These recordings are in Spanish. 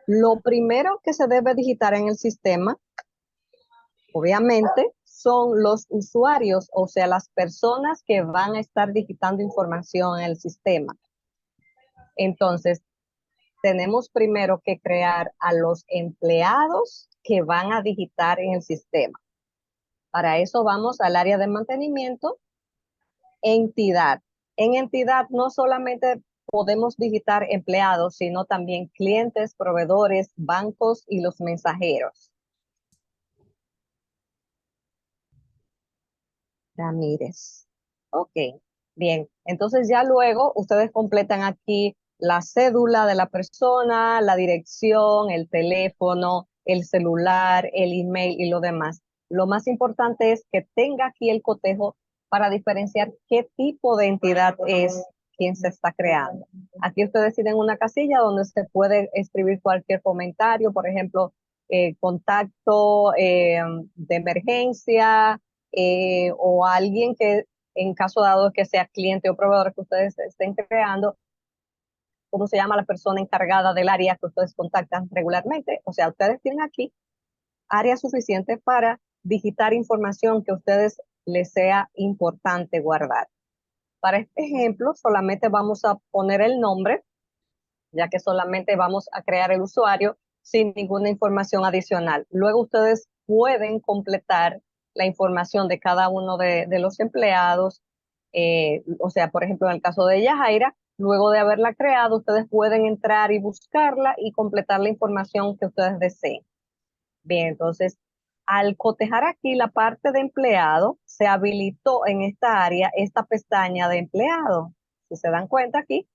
Lo primero que se debe digitar en el sistema, obviamente, son los usuarios, o sea, las personas que van a estar digitando información en el sistema. Entonces, tenemos primero que crear a los empleados que van a digitar en el sistema. Para eso vamos al área de mantenimiento, entidad. En entidad no solamente podemos digitar empleados, sino también clientes, proveedores, bancos y los mensajeros. Ramírez. Ok, bien. Entonces ya luego ustedes completan aquí la cédula de la persona, la dirección, el teléfono, el celular, el email y lo demás. Lo más importante es que tenga aquí el cotejo para diferenciar qué tipo de entidad es quien se está creando. Aquí ustedes tienen una casilla donde se puede escribir cualquier comentario, por ejemplo, contacto de emergencia, o alguien que en caso dado que sea cliente o proveedor que ustedes estén creando, ¿cómo se llama la persona encargada del área que ustedes contactan regularmente? O sea, ustedes tienen aquí área suficiente para digitar información que a ustedes les sea importante guardar. Para este ejemplo, solamente vamos a poner el nombre, ya que solamente vamos a crear el usuario sin ninguna información adicional. Luego ustedes pueden completar la información de cada uno de los empleados. O sea, por ejemplo, en el caso de Yajaira, luego de haberla creado, ustedes pueden entrar y buscarla y completar la información que ustedes deseen. Bien, entonces, al cotejar aquí la parte de empleado, se habilitó en esta área esta pestaña de empleado. Si se dan cuenta aquí,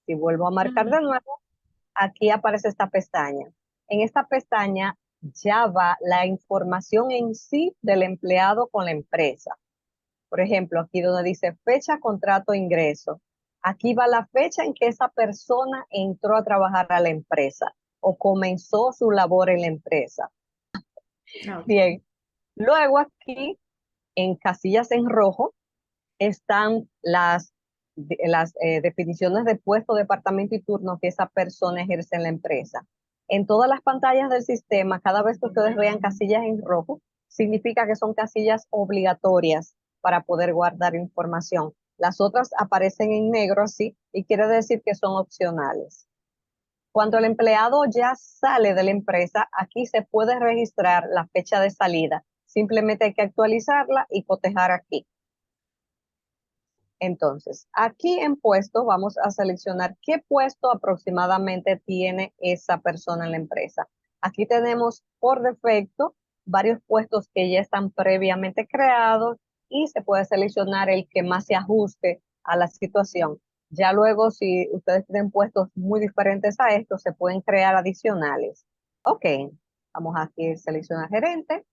si vuelvo a marcar de nuevo, aquí aparece esta pestaña. En esta pestaña ya va la información en sí del empleado con la empresa. Por ejemplo, aquí donde dice fecha, contrato, ingreso. Aquí va la fecha en que esa persona entró a trabajar a la empresa o comenzó su labor en la empresa. Ok. Bien, luego aquí en casillas en rojo están las definiciones de puesto, departamento y turno que esa persona ejerce en la empresa. En todas las pantallas del sistema, cada vez que ustedes vean casillas en rojo, significa que son casillas obligatorias para poder guardar información. Las otras aparecen en negro así y quiere decir que son opcionales. Cuando el empleado ya sale de la empresa, aquí se puede registrar la fecha de salida. Simplemente hay que actualizarla y cotejar aquí. Entonces, aquí en puesto vamos a seleccionar qué puesto aproximadamente tiene esa persona en la empresa. Aquí tenemos por defecto varios puestos que ya están previamente creados y se puede seleccionar el que más se ajuste a la situación. Ya luego, si ustedes tienen puestos muy diferentes a estos, se pueden crear adicionales. Ok, vamos aquí a seleccionar gerente.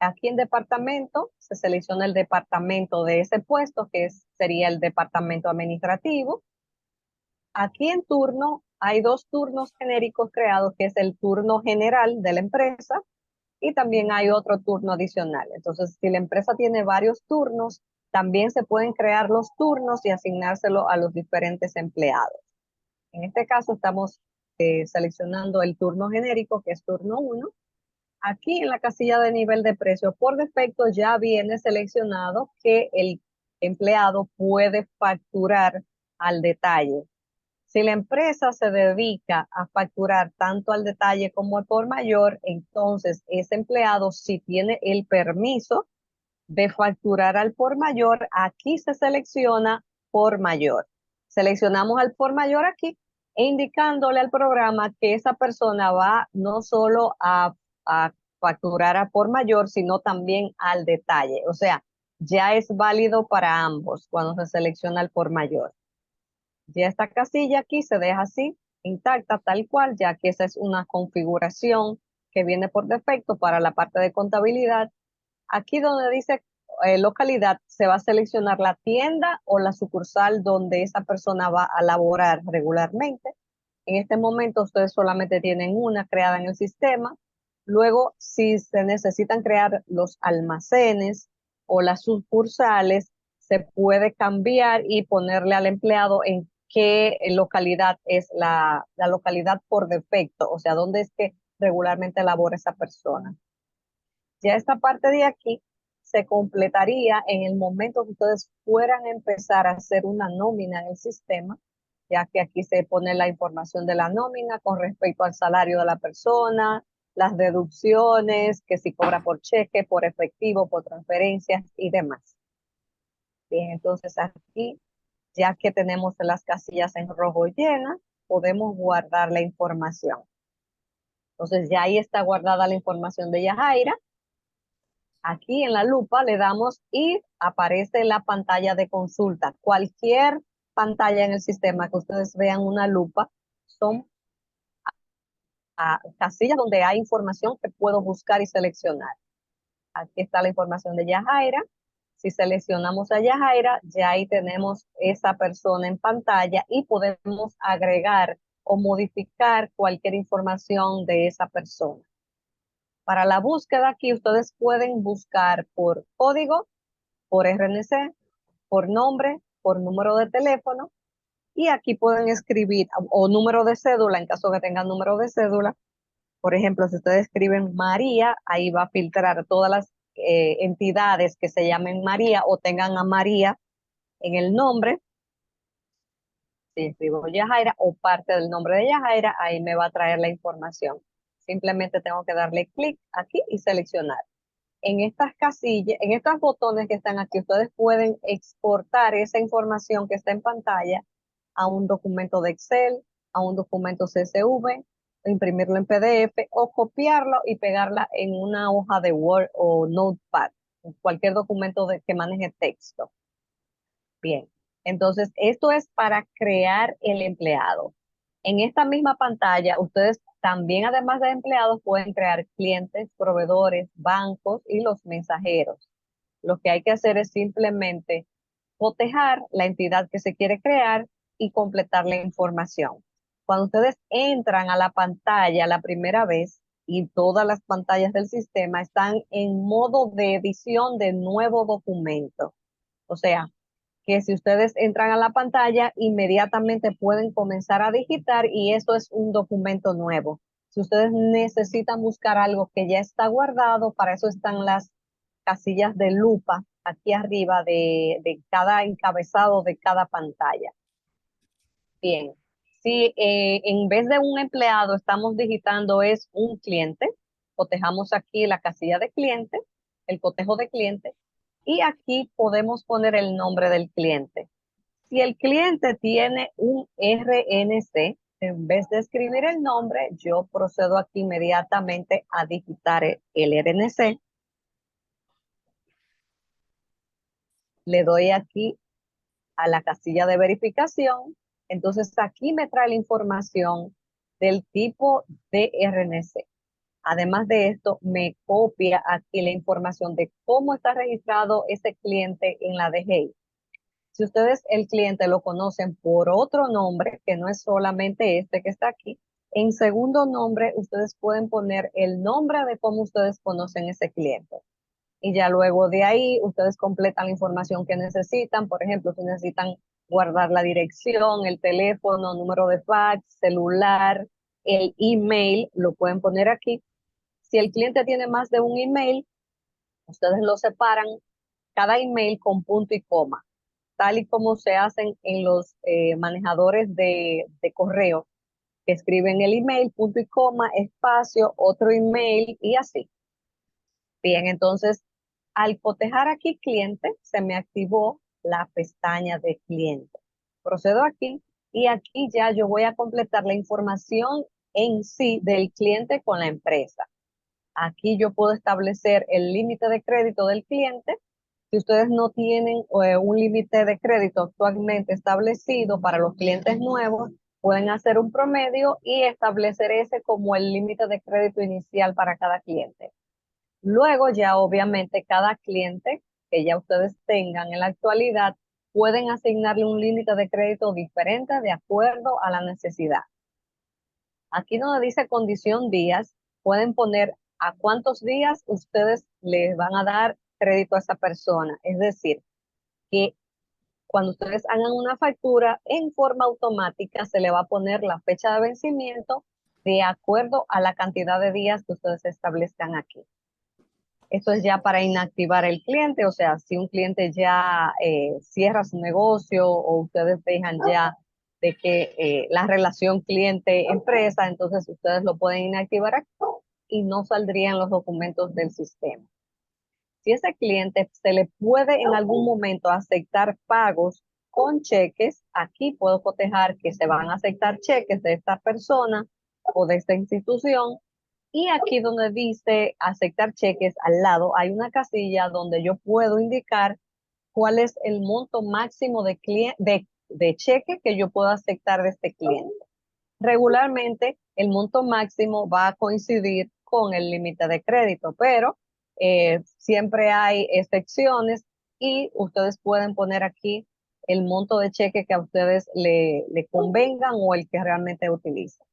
Aquí en departamento se selecciona el departamento de ese puesto, sería el departamento administrativo. Aquí en turno hay dos turnos genéricos creados, que es el turno general de la empresa y también hay otro turno adicional. Entonces, si la empresa tiene varios turnos, también se pueden crear los turnos y asignárselo a los diferentes empleados. En este caso estamos seleccionando el turno genérico, que es turno uno. Aquí en la casilla de nivel de precio, por defecto ya viene seleccionado que el empleado puede facturar al detalle. Si la empresa se dedica a facturar tanto al detalle como al por mayor, entonces ese empleado, si tiene el permiso de facturar al por mayor, aquí se selecciona por mayor. Seleccionamos al por mayor aquí e indicándole al programa que esa persona va no solo a facturar a por mayor, sino también al detalle. O sea, ya es válido para ambos cuando se selecciona el por mayor. Ya esta casilla aquí se deja así, intacta, tal cual, ya que esa es una configuración que viene por defecto para la parte de contabilidad. Aquí donde dice localidad, se va a seleccionar la tienda o la sucursal donde esa persona va a laborar regularmente. En este momento ustedes solamente tienen una creada en el sistema. Luego, si se necesitan crear los almacenes o las sucursales, se puede cambiar y ponerle al empleado en qué localidad es la localidad por defecto, o sea, dónde es que regularmente labora esa persona. Ya esta parte de aquí se completaría en el momento que ustedes fueran a empezar a hacer una nómina en el sistema, ya que aquí se pone la información de la nómina con respecto al salario de la persona, las deducciones, que si cobra por cheque, por efectivo, por transferencias y demás. Bien, entonces aquí, ya que tenemos las casillas en rojo llenas, podemos guardar la información. Entonces ya ahí está guardada la información de Yajaira. Aquí en la lupa le damos y aparece la pantalla de consulta. Cualquier pantalla en el sistema que ustedes vean una lupa son casillas donde hay información que puedo buscar y seleccionar. Aquí está la información de Yajaira. Si seleccionamos a Yajaira, ya ahí tenemos esa persona en pantalla y podemos agregar o modificar cualquier información de esa persona. Para la búsqueda aquí ustedes pueden buscar por código, por RNC, por nombre, por número de teléfono, y aquí pueden escribir o número de cédula en caso que tengan número de cédula. Por ejemplo, si ustedes escriben María, ahí va a filtrar todas las entidades que se llamen María o tengan a María en el nombre. Si escribo Yajaira o parte del nombre de Yajaira, ahí me va a traer la información. Simplemente tengo que darle clic aquí y seleccionar. En estas casillas, en estos botones que están aquí, ustedes pueden exportar esa información que está en pantalla a un documento de Excel, a un documento CSV, imprimirlo en PDF o copiarlo y pegarla en una hoja de Word o Notepad, cualquier documento que maneje texto. Bien, entonces esto es para crear el empleado. En esta misma pantalla, ustedes también, además de empleados, pueden crear clientes, proveedores, bancos y los mensajeros. Lo que hay que hacer es simplemente cotejar la entidad que se quiere crear y completar la información. Cuando ustedes entran a la pantalla la primera vez, y todas las pantallas del sistema están en modo de edición de nuevo documento. O sea, que si ustedes entran a la pantalla, inmediatamente pueden comenzar a digitar y eso es un documento nuevo. Si ustedes necesitan buscar algo que ya está guardado, para eso están las casillas de lupa aquí arriba de cada encabezado de cada pantalla. Bien, si en vez de un empleado estamos digitando es un cliente, cotejamos aquí la casilla de cliente, el cotejo de cliente, y aquí podemos poner el nombre del cliente. Si el cliente tiene un RNC, en vez de escribir el nombre, yo procedo aquí inmediatamente a digitar el RNC. Le doy aquí a la casilla de verificación. Entonces aquí me trae la información del tipo de RNC. Además de esto, me copia aquí la información de cómo está registrado ese cliente en la DGI. Si ustedes el cliente lo conocen por otro nombre, que no es solamente este que está aquí, en segundo nombre ustedes pueden poner el nombre de cómo ustedes conocen ese cliente. Y ya luego de ahí ustedes completan la información que necesitan. Por ejemplo, si necesitan guardar la dirección, el teléfono, número de fax, celular, el email, lo pueden poner aquí. Si el cliente tiene más de un email, ustedes lo separan cada email con punto y coma, tal y como se hacen en los manejadores de correo, que escriben el email, punto y coma, espacio, otro email y así. Bien, entonces al cotejar aquí cliente, se me activó la pestaña de cliente. Procedo aquí y aquí ya yo voy a completar la información en sí del cliente con la empresa. Aquí yo puedo establecer el límite de crédito del cliente. Si ustedes no tienen un límite de crédito actualmente establecido para los clientes nuevos, pueden hacer un promedio y establecer ese como el límite de crédito inicial para cada cliente. Luego ya obviamente cada cliente que ya ustedes tengan en la actualidad pueden asignarle un límite de crédito diferente de acuerdo a la necesidad. Aquí donde dice condición días, pueden poner a cuántos días ustedes les van a dar crédito a esa persona. Es decir, que cuando ustedes hagan una factura, en forma automática se le va a poner la fecha de vencimiento de acuerdo a la cantidad de días que ustedes establezcan aquí. Esto es ya para inactivar el cliente, o sea, si un cliente ya cierra su negocio o ustedes dejan ya de que la relación cliente-empresa, entonces ustedes lo pueden inactivar aquí y no saldrían los documentos del sistema. Si ese cliente se le puede en algún momento aceptar pagos con cheques, aquí puedo cotejar que se van a aceptar cheques de esta persona o de esta institución. Y aquí donde dice aceptar cheques, al lado hay una casilla donde yo puedo indicar cuál es el monto máximo de cheque que yo puedo aceptar de este cliente. Regularmente el monto máximo va a coincidir con el límite de crédito, pero siempre hay excepciones y ustedes pueden poner aquí el monto de cheque que a ustedes le convengan o el que realmente utilicen.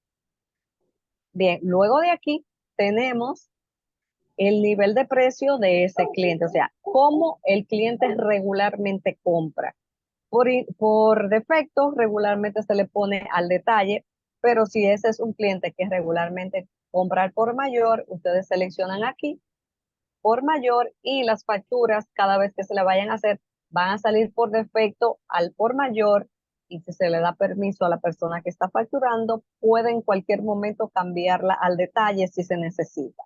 Bien, luego de aquí tenemos el nivel de precio de ese cliente, o sea, cómo el cliente regularmente compra. Por defecto, regularmente se le pone al detalle, pero si ese es un cliente que regularmente compra al por mayor, ustedes seleccionan aquí por mayor y las facturas cada vez que se le vayan a hacer van a salir por defecto al por mayor y si se le da permiso a la persona que está facturando, puede en cualquier momento cambiarla al detalle si se necesita.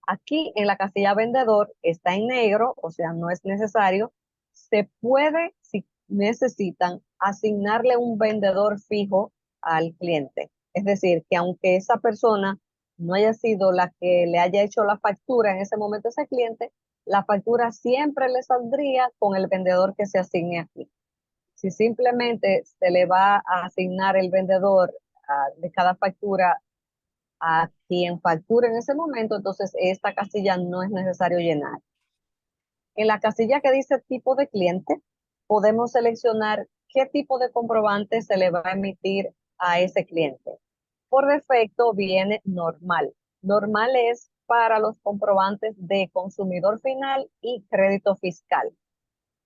Aquí en la casilla vendedor está en negro, o sea, no es necesario. Se puede, si necesitan, asignarle un vendedor fijo al cliente. Es decir, que aunque esa persona no haya sido la que le haya hecho la factura en ese momento a ese cliente, la factura siempre le saldría con el vendedor que se asigne aquí. Si simplemente se le va a asignar el vendedor de cada factura a quien factura en ese momento, entonces esta casilla no es necesario llenar. En la casilla que dice tipo de cliente, podemos seleccionar qué tipo de comprobante se le va a emitir a ese cliente. Por defecto viene normal. Normal es para los comprobantes de consumidor final y crédito fiscal.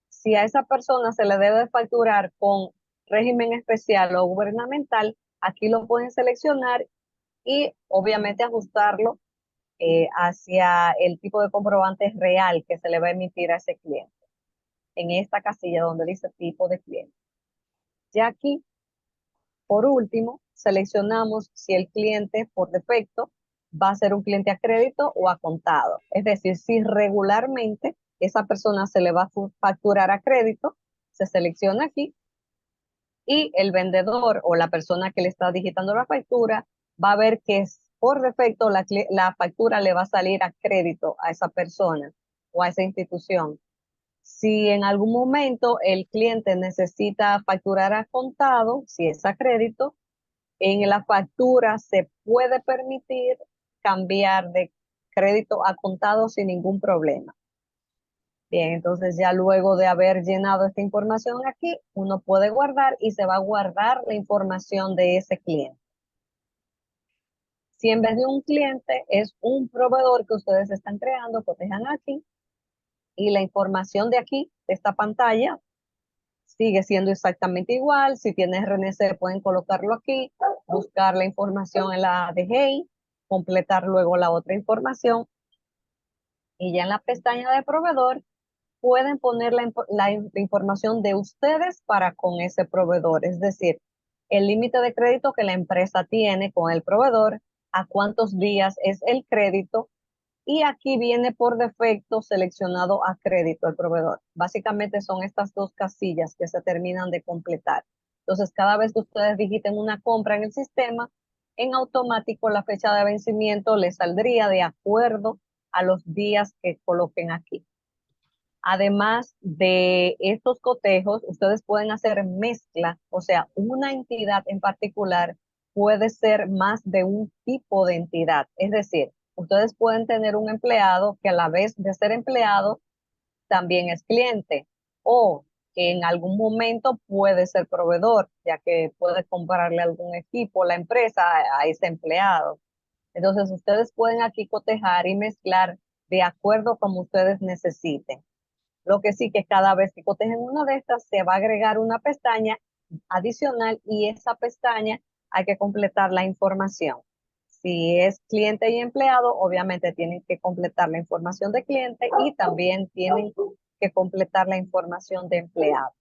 Si a esa persona se le debe facturar con régimen especial o gubernamental, aquí lo pueden seleccionar y obviamente ajustarlo hacia el tipo de comprobante real que se le va a emitir a ese cliente. En esta casilla donde dice tipo de cliente. Ya aquí, por último, seleccionamos si el cliente por defecto va a ser un cliente a crédito o a contado. Es decir, si regularmente esa persona se le va a facturar a crédito, se selecciona aquí y el vendedor o la persona que le está digitando la factura va a ver que por defecto la factura le va a salir a crédito a esa persona o a esa institución. Si en algún momento el cliente necesita facturar a contado, si es a crédito, en la factura se puede permitir cambiar de crédito a contado sin ningún problema. Bien, entonces ya luego de haber llenado esta información aquí, uno puede guardar y se va a guardar la información de ese cliente. Si en vez de un cliente es un proveedor que ustedes están creando, cotejan aquí y la información de aquí, de esta pantalla, sigue siendo exactamente igual. Si tiene RNC pueden colocarlo aquí, buscar la información en la de Hey, completar luego la otra información y ya en la pestaña de proveedor pueden poner la información de ustedes para con ese proveedor, es decir, el límite de crédito que la empresa tiene con el proveedor, a cuántos días es el crédito y aquí viene por defecto seleccionado a crédito el proveedor. Básicamente son estas dos casillas que se terminan de completar. Entonces, cada vez que ustedes digiten una compra en el sistema, en automático la fecha de vencimiento les saldría de acuerdo a los días que coloquen aquí. Además de estos cotejos, ustedes pueden hacer mezcla, o sea, una entidad en particular puede ser más de un tipo de entidad. Es decir, ustedes pueden tener un empleado que a la vez de ser empleado también es cliente o que en algún momento puede ser proveedor, ya que puede comprarle algún equipo, la empresa a ese empleado. Entonces, ustedes pueden aquí cotejar y mezclar de acuerdo como ustedes necesiten. Lo que sí que cada vez que cotejen una de estas, se va a agregar una pestaña adicional y esa pestaña hay que completar la información. Si es cliente y empleado, obviamente tienen que completar la información de cliente y también tienen que completar la información de empleado.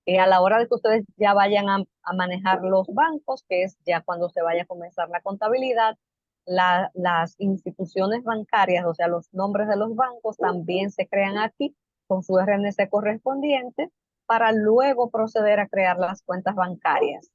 Y a la hora de que ustedes ya vayan a manejar los bancos, que es ya cuando se vaya a comenzar la contabilidad, las instituciones bancarias, o sea, los nombres de los bancos también se crean aquí con su RNC correspondiente para luego proceder a crear las cuentas bancarias.